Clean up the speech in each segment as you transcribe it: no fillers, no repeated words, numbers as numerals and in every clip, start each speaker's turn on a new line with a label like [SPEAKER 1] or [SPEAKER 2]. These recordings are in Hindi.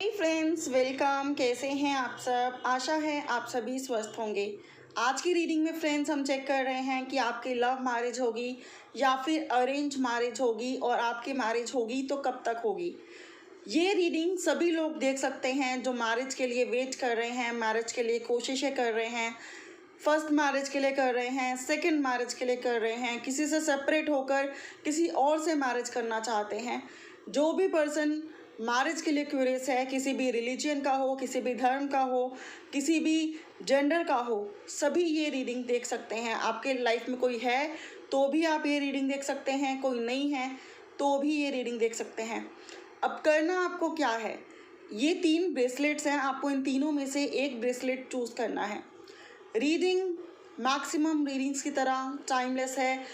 [SPEAKER 1] Friends, welcome. कैसे हैं आप सब? आशा है आप सभी स्वस्थ होंगे। आज की रीडिंग में फ्रेंड्स हम चेक कर रहे हैं कि आपकी लव मैरिज होगी या फिर अरेंज मैरिज होगी, और आपकी मैरिज होगी तो कब तक होगी। ये रीडिंग सभी लोग देख सकते हैं जो मैरिज के लिए वेट कर रहे हैं, मैरिज के लिए कोशिशें कर रहे हैं, फर्स्ट मैरिज के लिए कर रहे हैं, सेकंड मैरिज के लिए कर रहे हैं, किसी से सेपरेट होकर किसी और से मैरिज करना चाहते हैं। जो भी पर्सन मैरिज के लिए क्यूरियस है, किसी भी रिलीजन का हो, किसी भी धर्म का हो, किसी भी जेंडर का हो, सभी ये रीडिंग देख सकते हैं। आपके लाइफ में कोई है तो भी आप ये रीडिंग देख सकते हैं, कोई नहीं है तो भी ये रीडिंग देख सकते हैं। अब करना आपको क्या है, ये 3 ब्रेसलेट्स हैं, आपको इन तीनों में से एक ब्रेसलेट चूज़ करना है। रीडिंग मैक्सिमम रीडिंग्स की तरह टाइमलेस है,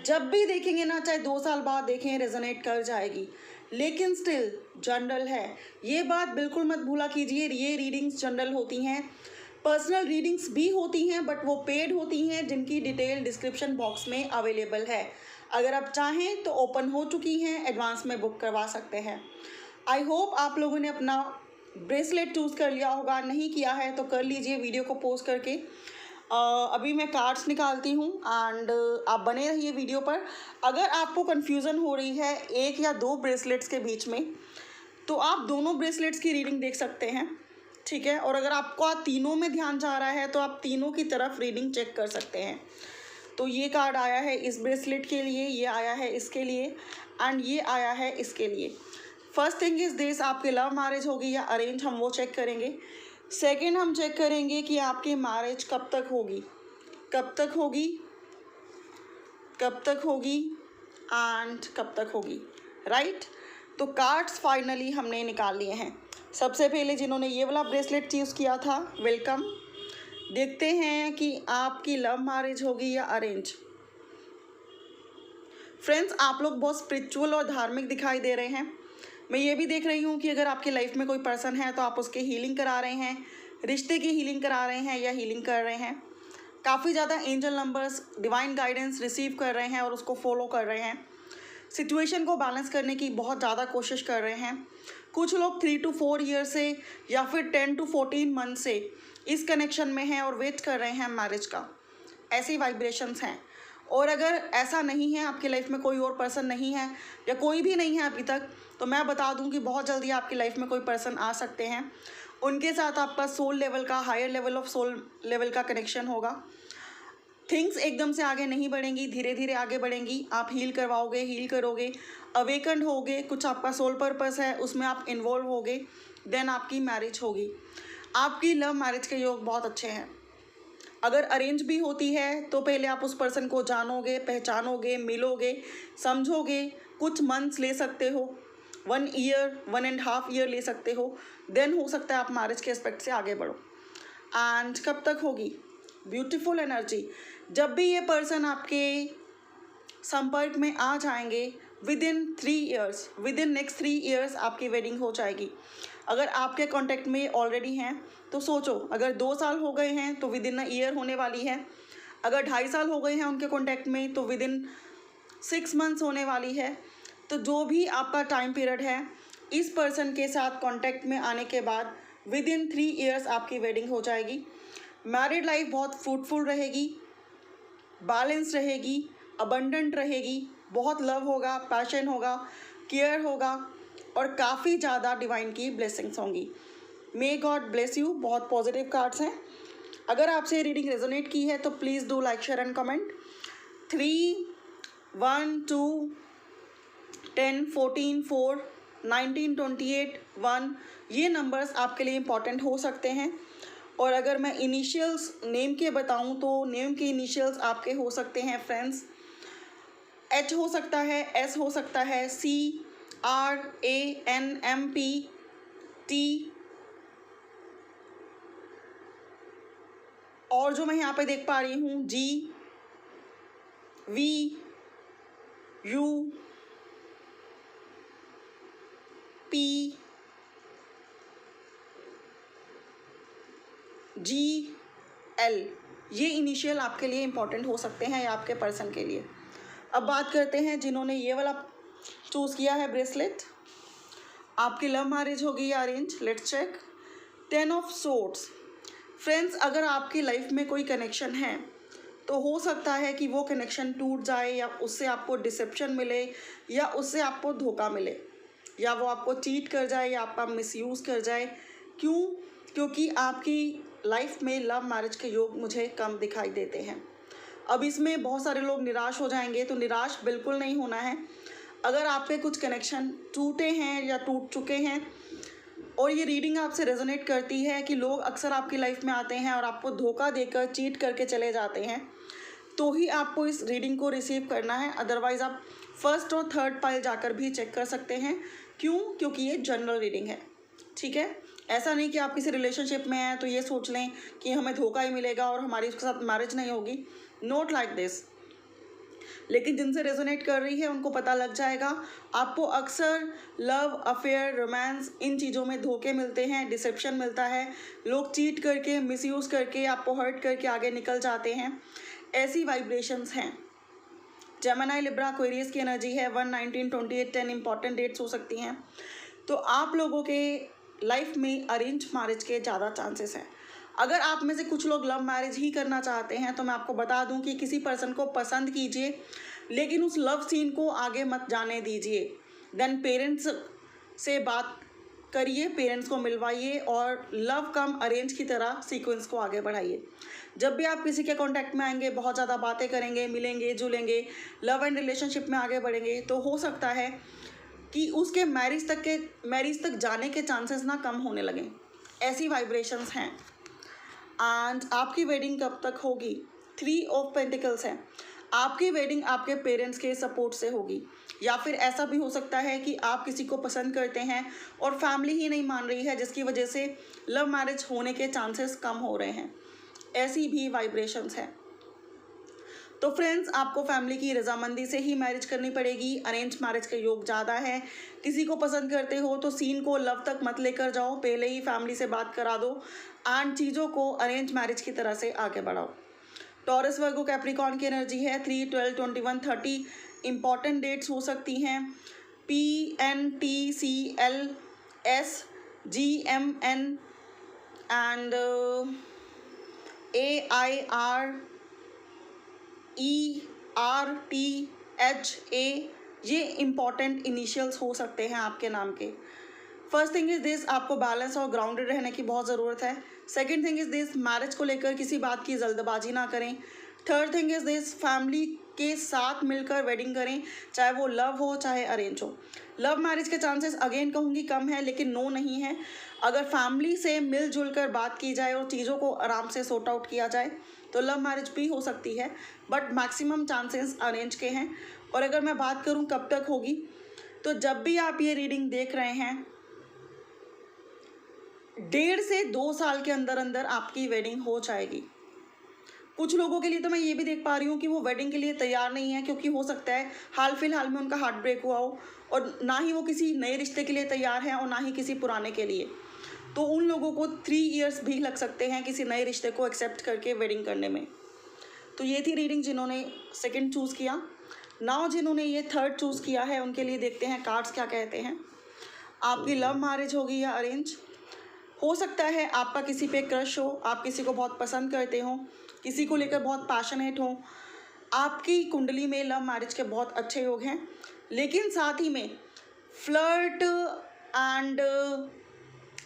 [SPEAKER 1] जब भी देखेंगे ना, चाहे 2 साल बाद देखें, रेजोनेट कर जाएगी, लेकिन स्टिल जनरल है। ये बात बिल्कुल मत भूला कीजिए, ये रीडिंग्स जनरल होती हैं। पर्सनल रीडिंग्स भी होती हैं, बट वो पेड होती हैं, जिनकी डिटेल डिस्क्रिप्शन बॉक्स में अवेलेबल है। अगर आप चाहें तो ओपन हो चुकी हैं, एडवांस में बुक करवा सकते हैं। आई होप आप लोगों ने अपना ब्रेसलेट चूज़ कर लिया होगा, नहीं किया है तो कर लीजिए वीडियो को पॉज करके। अभी मैं कार्ड्स निकालती हूँ एंड आप बने रहिए वीडियो पर। अगर आपको कन्फ्यूज़न हो रही है 1 या 2 ब्रेसलेट्स के बीच में, तो आप दोनों ब्रेसलेट्स की रीडिंग देख सकते हैं, ठीक है। और अगर आपको तीनों में ध्यान जा रहा है तो आप तीनों की तरफ रीडिंग चेक कर सकते हैं। तो ये कार्ड आया है इस ब्रेसलेट के लिए, ये आया है इसके लिए, एंड ये आया है इसके लिए। फर्स्ट थिंग इज़ दिस, आपकी लव मैरिज होगी या अरेंज, हम वो चेक करेंगे। सेकंड हम चेक करेंगे कि आपकी मैरिज कब तक होगी, कब तक होगी, कब तक होगी एंड कब तक होगी, राइट। तो कार्ड्स फाइनली हमने निकाल लिए हैं। सबसे पहले जिन्होंने ये वाला ब्रेसलेट चूज़ किया था, वेलकम। देखते हैं कि आपकी लव मैरिज होगी या अरेंज। फ्रेंड्स, आप लोग बहुत स्पिरिचुअल और धार्मिक दिखाई दे रहे हैं। मैं ये भी देख रही हूँ कि अगर आपकी लाइफ में कोई पर्सन है तो आप उसके हीलिंग करा रहे हैं, रिश्ते की हीलिंग करा रहे हैं या हीलिंग कर रहे हैं। काफ़ी ज़्यादा angel numbers, divine guidance receive कर रहे हैं और उसको फॉलो कर रहे हैं। सिचुएशन को बैलेंस करने की बहुत ज़्यादा कोशिश कर रहे हैं। कुछ लोग 3 to 4 ईयर से या फिर 10 to 14 मंथ से इस कनेक्शन में हैं और वेट कर रहे हैं मैरिज का। ऐसी वाइब्रेशंस हैं। और अगर ऐसा नहीं है, आपकी लाइफ में कोई और पर्सन नहीं है या कोई भी नहीं है अभी तक, तो मैं बता दूं कि बहुत जल्दी आपकी लाइफ में कोई पर्सन आ सकते हैं। उनके साथ आपका सोल लेवल का, higher level of soul level का कनेक्शन होगा। थिंग्स एकदम से आगे नहीं बढ़ेंगी, धीरे धीरे आगे बढ़ेंगी। आप हील करवाओगे, हील करोगे, अवेकंड होगे, कुछ आपका सोल पर्पस है उसमें आप इन्वॉल्व होगे, देन आपकी मैरिज होगी। आपकी लव मैरिज के योग बहुत अच्छे हैं। अगर अरेंज भी होती है तो पहले आप उस पर्सन को जानोगे, पहचानोगे, मिलोगे, समझोगे, कुछ मंथ्स ले सकते हो, 1 ईयर, 1.5 ईयर ले सकते हो, देन हो सकता है आप मैरिज के एस्पेक्ट से आगे बढ़ो। एंड कब तक होगी, ब्यूटीफुल एनर्जी। जब भी ये पर्सन आपके संपर्क में आ जाएंगे, with in 3 years, with in next 3 years आपकी वेडिंग हो जाएगी। अगर आपके कांटेक्ट में ऑलरेडी हैं तो सोचो, अगर 2 साल हो गए हैं तो विद इन अ ईयर होने वाली है। अगर 2.5 साल हो गए हैं उनके कांटेक्ट में तो विद इन 6 मंथ्स होने वाली है। तो जो भी आपका टाइम पीरियड है, इस पर्सन के साथ कांटेक्ट में आने के बाद विद इन 3 ईयर्स आपकी वेडिंग हो जाएगी। मैरिड लाइफ बहुत फ्रूटफुल रहेगी, बैलेंस रहेगी, अबंडेंट रहेगी, बहुत लव होगा, पैशन होगा, केयर होगा और काफ़ी ज़्यादा डिवाइन की ब्लेसिंग्स होंगी। मे गॉड ब्लेस यू। बहुत पॉजिटिव कार्ड्स हैं। अगर आपसे रीडिंग रेजोनेट की है तो please do like, share and comment. 3, 1, 2, 10, 14, 4, 19, 28, 1 ये नंबर्स आपके लिए इम्पॉर्टेंट हो सकते हैं। और अगर मैं इनिशियल्स नेम के बताऊं तो नेम के इनिशियल्स आपके हो सकते हैं फ्रेंड्स, H हो सकता है, S हो सकता है, C, R, A, N, M, P, T, और जो मैं यहाँ पे देख पा रही हूँ G, V, U, P, G, L, ये इनिशियल आपके लिए इम्पॉर्टेंट हो सकते हैं या आपके पर्सन के लिए। अब बात करते हैं जिन्होंने ये वाला चूज़ किया है ब्रेसलेट। आपकी लव मैरिज होगी या arrange? Let's check. 10 of swords. Friends, अगर आपकी लाइफ में कोई कनेक्शन है तो हो सकता है कि वो कनेक्शन टूट जाए, या उससे आपको डिसेप्शन मिले, या उससे आपको धोखा मिले, या वो आपको चीट कर जाए, या आपका मिसयूज़ कर जाए। क्यों? क्योंकि आपकी लाइफ में लव मैरिज के योग मुझे कम दिखाई देते हैं। अब इसमें बहुत सारे लोग निराश हो जाएंगे, तो निराश बिल्कुल नहीं होना है। अगर आपके कुछ कनेक्शन टूटे हैं या टूट चुके हैं और ये रीडिंग आपसे रेजोनेट करती है कि लोग अक्सर आपकी लाइफ में आते हैं और आपको धोखा देकर चीट करके चले जाते हैं, तो ही आपको इस रीडिंग को रिसीव करना है। अदरवाइज़ आप फर्स्ट और थर्ड पाइल जाकर भी चेक कर सकते हैं। क्यों? क्योंकि ये जनरल रीडिंग है, ठीक है। ऐसा नहीं कि आप किसी रिलेशनशिप में हैं तो ये सोच लें कि हमें धोखा ही मिलेगा और हमारी उसके साथ मैरिज नहीं होगी। Not like this. लेकिन जिनसे रेजोनेट कर रही है उनको पता लग जाएगा। आपको अक्सर लव, अफेयर, रोमांस, इन चीज़ों में धोखे मिलते हैं, डिसेप्शन मिलता है। लोग चीट करके, मिसयूज़ करके, आपको हर्ट करके आगे निकल जाते हैं। ऐसी वाइब्रेशंस हैं। जेमिनी, लिब्रा, एक्वेरियस की एनर्जी है। 1, 19, 28, 10 इंपॉर्टेंट डेट्स हो सकती हैं। तो आप लोगों के लाइफ में अरेंज मैरिज के ज़्यादा चांसेस हैं। अगर आप में से कुछ लोग लव मैरिज ही करना चाहते हैं तो मैं आपको बता दूं कि किसी पर्सन को पसंद कीजिए, लेकिन उस लव सीन को आगे मत जाने दीजिए। देन पेरेंट्स से बात करिए, पेरेंट्स को मिलवाइए और लव कम अरेंज की तरह सीक्वेंस को आगे बढ़ाइए। जब भी आप किसी के कांटेक्ट में आएंगे, बहुत ज़्यादा बातें करेंगे, मिलेंगे जुलेंगे, लव एंड रिलेशनशिप में आगे बढ़ेंगे, तो हो सकता है कि उसके मैरिज तक जाने के चांसेस ना कम होने लगें। ऐसी वाइब्रेशंस हैं। एंड आपकी वेडिंग कब तक होगी? 3 ऑफ पेंटिकल्स है। आपकी वेडिंग आपके पेरेंट्स के सपोर्ट से होगी, या फिर ऐसा भी हो सकता है कि आप किसी को पसंद करते हैं और फैमिली ही नहीं मान रही है, जिसकी वजह से लव मैरिज होने के चांसेस कम हो रहे हैं। ऐसी भी वाइब्रेशंस हैं। तो फ्रेंड्स, आपको फैमिली की रजामंदी से ही मैरिज करनी पड़ेगी। अरेंज मैरिज का योग ज़्यादा है। किसी को पसंद करते हो तो सीन को लव तक मत लेकर जाओ, पहले ही फैमिली से बात करा दो एंड चीज़ों को अरेंज मैरिज की तरह से आगे बढ़ाओ। टॉरस, वर्गो, कैप्रिकॉर्न की एनर्जी है। 3, 12, 21, 30 इंपॉर्टेंट डेट्स हो सकती हैं। PNTCLS GMN एंड AIRERTHA, ये इम्पॉर्टेंट इनिशियल्स हो सकते हैं आपके नाम के। फर्स्ट थिंग इज़ दिस, आपको बैलेंस और ग्राउंडेड रहने की बहुत ज़रूरत है। Second thing is this, marriage को लेकर किसी बात की जल्दबाजी ना करें। Third thing is this, family के साथ मिलकर वेडिंग करें, चाहे वो लव हो चाहे अरेंज हो। लव मैरिज के चांसेस अगेन कहूँगी कम है, लेकिन नो नहीं है। अगर फैमिली से मिलजुल कर बात की जाए और चीज़ों को आराम से सॉर्ट आउट किया जाए तो लव मैरिज भी हो सकती है, बट मैक्सिमम चांसेस अरेंज के हैं। और अगर मैं बात करूँ कब तक होगी, तो जब भी आप ये रीडिंग देख रहे हैं 1.5 से 2 साल के अंदर अंदर आपकी वेडिंग हो जाएगी। कुछ लोगों के लिए तो मैं ये भी देख पा रही हूँ कि वो वेडिंग के लिए तैयार नहीं है, क्योंकि हो सकता है हाल फिलहाल में उनका हार्ट ब्रेक हुआ हो और ना ही वो किसी नए रिश्ते के लिए तैयार हैं और ना ही किसी पुराने के लिए। तो उन लोगों को 3 इयर्स भी लग सकते हैं किसी नए रिश्ते को एक्सेप्ट करके वेडिंग करने में। तो ये थी रीडिंग जिन्होंने सेकंड चूज़ किया। नाउ जिन्होंने ये थर्ड चूज़ किया है उनके लिए देखते हैं कार्ड्स क्या कहते हैं। आपकी लव मैरिज होगी या अरेंज? हो सकता है आपका किसी पे क्रश हो, आप किसी को बहुत पसंद करते हो, किसी को लेकर बहुत पैशनेट हो। आपकी कुंडली में लव मैरिज के बहुत अच्छे योग हैं, लेकिन साथ ही में flirt and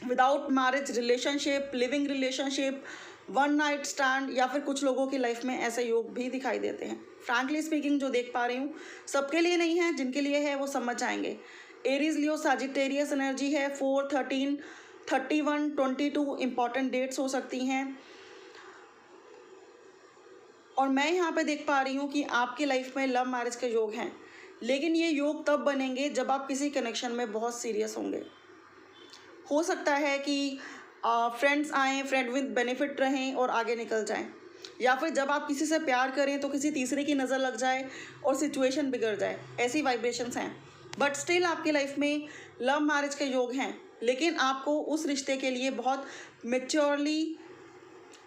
[SPEAKER 1] without marriage relationship, living relationship, one night stand, या फिर कुछ लोगों की लाइफ में ऐसे योग भी दिखाई देते हैं। फ्रैंकली स्पीकिंग जो देख पा रही हूँ सबके लिए नहीं है, जिनके लिए है वो समझ जाएंगे। एरीज, लियो, सजिटेरियस एनर्जी है। 4, 13, 31, 22 इंपॉर्टेंट डेट्स हो सकती हैं। और मैं यहाँ पे देख पा रही हूँ कि आपकी लाइफ में लव मैरिज के योग हैं, लेकिन ये योग तब बनेंगे जब आप किसी कनेक्शन में बहुत सीरियस होंगे। हो सकता है कि फ्रेंड्स आएँ, फ्रेंड विद बेनिफिट रहें और आगे निकल जाएं, या फिर जब आप किसी से प्यार करें तो किसी तीसरे की नज़र लग जाए और सिचुएशन बिगड़ जाए। ऐसी वाइब्रेशंस हैं, बट स्टिल आपकी लाइफ में लव मैरिज के योग हैं, लेकिन आपको उस रिश्ते के लिए बहुत मैच्योरली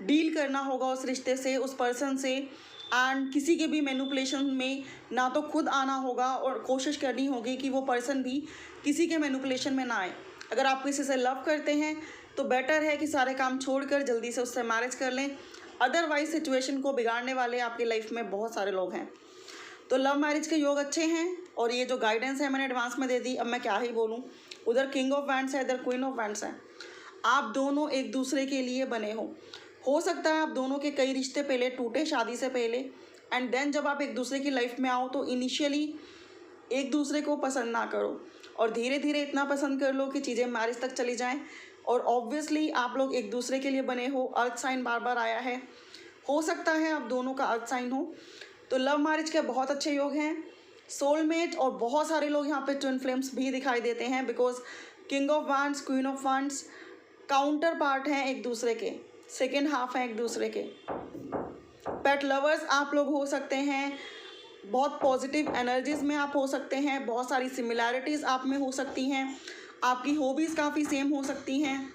[SPEAKER 1] डील करना होगा उस रिश्ते से, उस पर्सन से, एंड किसी के भी मैनिपुलेशन में ना तो खुद आना होगा और कोशिश करनी होगी कि वो पर्सन भी किसी के मैनिपुलेशन में ना आए। अगर आप किसी से लव करते हैं तो बेटर है कि सारे काम छोड़कर जल्दी से उससे मैरिज कर लें, अदरवाइज सिचुएशन को बिगाड़ने वाले आपकी लाइफ में बहुत सारे लोग हैं। तो लव मैरिज के योग अच्छे हैं और ये जो गाइडेंस है मैंने एडवांस में दे दी, अब मैं क्या ही बोलूँ। उधर किंग ऑफ वैंड्स है, इधर क्वीन ऑफ वैंड्स है। आप दोनों एक दूसरे के लिए बने हो सकता है आप दोनों के कई रिश्ते पहले टूटे शादी से पहले, एंड देन जब आप एक दूसरे की लाइफ में आओ तो इनिशियली एक दूसरे को पसंद ना करो और धीरे धीरे इतना पसंद कर लो कि चीज़ें मैरिज तक चली जाएं। और ऑब्वियसली आप लोग एक दूसरे के लिए बने हो, अर्थ साइन बार बार आया है, हो सकता है आप दोनों का अर्थ साइन हो। तो लव मैरिज के बहुत अच्छे योग हैं, सोलमेट, और बहुत सारे लोग यहाँ पे ट्विन फ्लेम्स भी दिखाई देते हैं, because king of wands queen of wands counter part हैं एक दूसरे के, सेकेंड हाफ हैं एक दूसरे के। पेट लवर्स आप लोग हो सकते हैं, बहुत पॉजिटिव एनर्जीज में आप हो सकते हैं, बहुत सारी सिमिलैरिटीज़ आप में हो सकती हैं, आपकी हॉबीज़ काफ़ी सेम हो सकती हैं।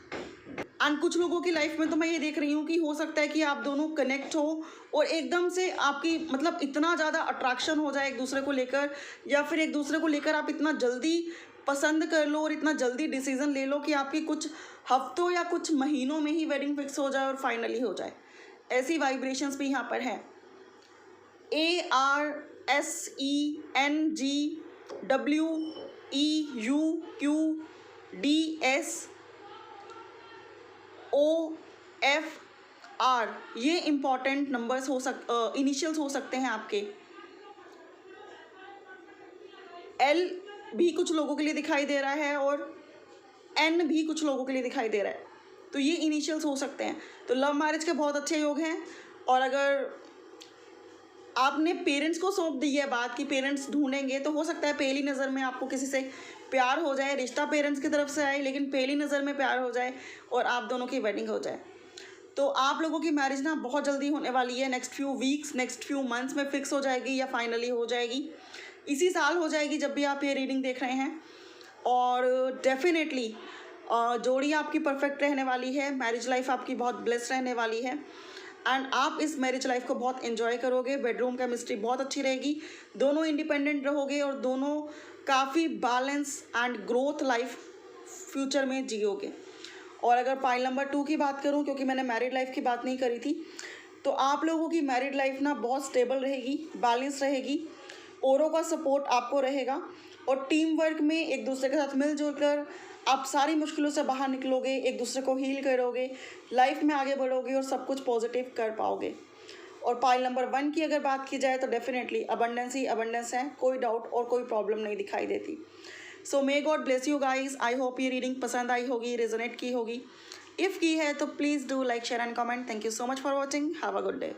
[SPEAKER 1] एंड कुछ लोगों की लाइफ में तो मैं ये देख रही हूँ कि हो सकता है कि आप दोनों कनेक्ट हो और एकदम से आपकी मतलब इतना ज़्यादा अट्रैक्शन हो जाए एक दूसरे को लेकर, या फिर एक दूसरे को लेकर आप इतना जल्दी पसंद कर लो और इतना जल्दी डिसीजन ले लो कि आपकी कुछ हफ्तों या कुछ महीनों में ही वेडिंग फिक्स हो जाए और फाइनली हो जाए। ऐसी वाइब्रेशंस भी यहाँ पर है। ARSENGWEUQDSOFR ये इम्पॉर्टेंट नंबर्स इनिशियल्स हो सकते हैं आपके। L भी कुछ लोगों के लिए दिखाई दे रहा है और N भी कुछ लोगों के लिए दिखाई दे रहा है, तो ये इनिशियल्स हो सकते हैं। तो लव मैरिज के बहुत अच्छे योग हैं। और अगर आपने पेरेंट्स को सौंप दी है बात कि पेरेंट्स ढूंढेंगे, तो हो सकता है पहली नज़र में आपको किसी से प्यार हो जाए, रिश्ता पेरेंट्स की तरफ से आए लेकिन पहली नज़र में प्यार हो जाए और आप दोनों की वेडिंग हो जाए। तो आप लोगों की मैरिज ना बहुत जल्दी होने वाली है, next few weeks next few months में फिक्स हो जाएगी या फाइनली हो जाएगी, इसी साल हो जाएगी जब भी आप ये रीडिंग देख रहे हैं। और डेफिनेटली जोड़ी आपकी परफेक्ट रहने वाली है, मैरिज लाइफ आपकी बहुत ब्लेस्ड रहने वाली है एंड आप इस मैरिज लाइफ को बहुत एंजॉय करोगे। बेडरूम केमिस्ट्री बहुत अच्छी रहेगी, दोनों इंडिपेंडेंट रहोगे और दोनों काफ़ी balance and growth life future में जियोगे। और अगर पाइल नंबर 2 की बात करूं, क्योंकि मैंने मैरिड लाइफ की बात नहीं करी थी, तो आप लोगों की मैरिड लाइफ ना बहुत स्टेबल रहेगी, बैलेंस रहेगी, औरों का सपोर्ट आपको रहेगा और टीम वर्क में एक दूसरे के साथ मिलजुल कर आप सारी मुश्किलों से बाहर निकलोगे, एक दूसरे को हील करोगे, लाइफ में आगे बढ़ोगे और सब कुछ पॉजिटिव कर पाओगे। और पाइल नंबर 1 की अगर बात की जाए तो डेफिनेटली अबंडेंस ही अबंडेंस है, कोई डाउट और कोई प्रॉब्लम नहीं दिखाई देती। So may God bless you guys. I hope ये रीडिंग पसंद आई होगी, रेजोनेट की होगी। इफ़ की है तो please do like share and comment. Thank you so much for watching. Have a good day.